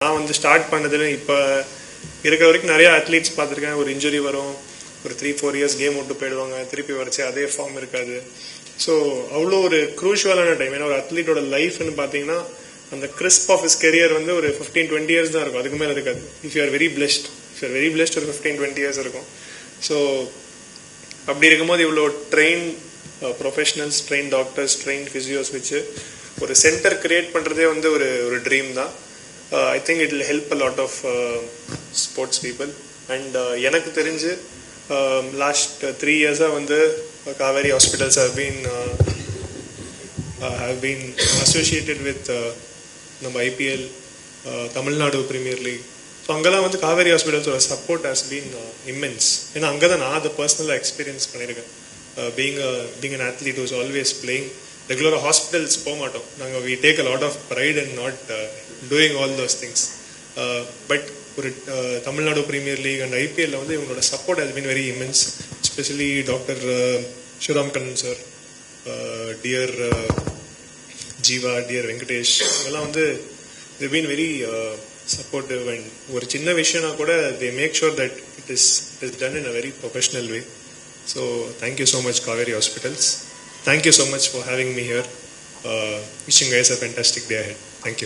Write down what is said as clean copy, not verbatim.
நான் வந்து ஸ்டார்ட் பண்ணதில் இப்போ இருக்கிற வரைக்கும் நிறைய அத்லீட்ஸ் பார்த்துருக்கேன். ஒரு இன்ஜுரி வரும், ஒரு 3-4 இயர்ஸ் கேம் விட்டு போயிடுவாங்க, திருப்பி வரைச்சி அதே ஃபார்ம் இருக்காது. ஸோ அவ்வளோ ஒரு க்ரூஷுவலான டைம். ஏன்னா ஒரு அத்லீட்டோட லைஃப்னு பார்த்தீங்கன்னா அந்த கிறிஸ்ப் ஆஃப் இஸ் கெரியர் வந்து ஒரு 15-20 இயர்ஸ் தான் இருக்கும், அதுக்கு மேலே இருக்காது. If you are very blessed ஒரு 15-20 இயர்ஸ் இருக்கும். ஸோ அப்படி இருக்கும்போது இவ்வளோ train professionals, train doctors, train physios வச்சு ஒரு சென்டர் கிரியேட் பண்ணுறதே வந்து ஒரு ட்ரீம் தான். I think it will help a lot of sports people. And எனக்கு தெரிஞ்சு last 3 years வந்து Kaveri hospitals have been associated with நம்ம IPL, Tamil Nadu premier league. So அங்கெல்லாம் வந்து காவேரி ஹாஸ்பிட்டல்ஸோட சப்போர்ட் ஹாஸ் பீன் இம்மென்ஸ். ஏன்னா அங்கே தான் நான் அதை பர்சனலாக எக்ஸ்பீரியன்ஸ் பண்ணியிருக்கேன். being an athlete who's always playing, ரெகுலராக ஹாஸ்பிட்டல்ஸ் போக மாட்டோம் நாங்கள். We take a lot of pride and not doing all those things. But ஒரு தமிழ்நாடு பிரீமியர் லீக் அண்ட் ஐபிஎல்ல வந்து இவங்களோட support has been very immense. Especially doctor Sivaram Kannan sir, dear Jeeva, dear Venkatesh, இதெல்லாம் வந்து they been very supportive. And ஒரு சின்ன விஷயம்னா கூட they make sure that it is done in a very professional way. So thank you so much Kaveri Hospitals. Thank you so much for having me here. Wishing you guys a fantastic day ahead. Thank you.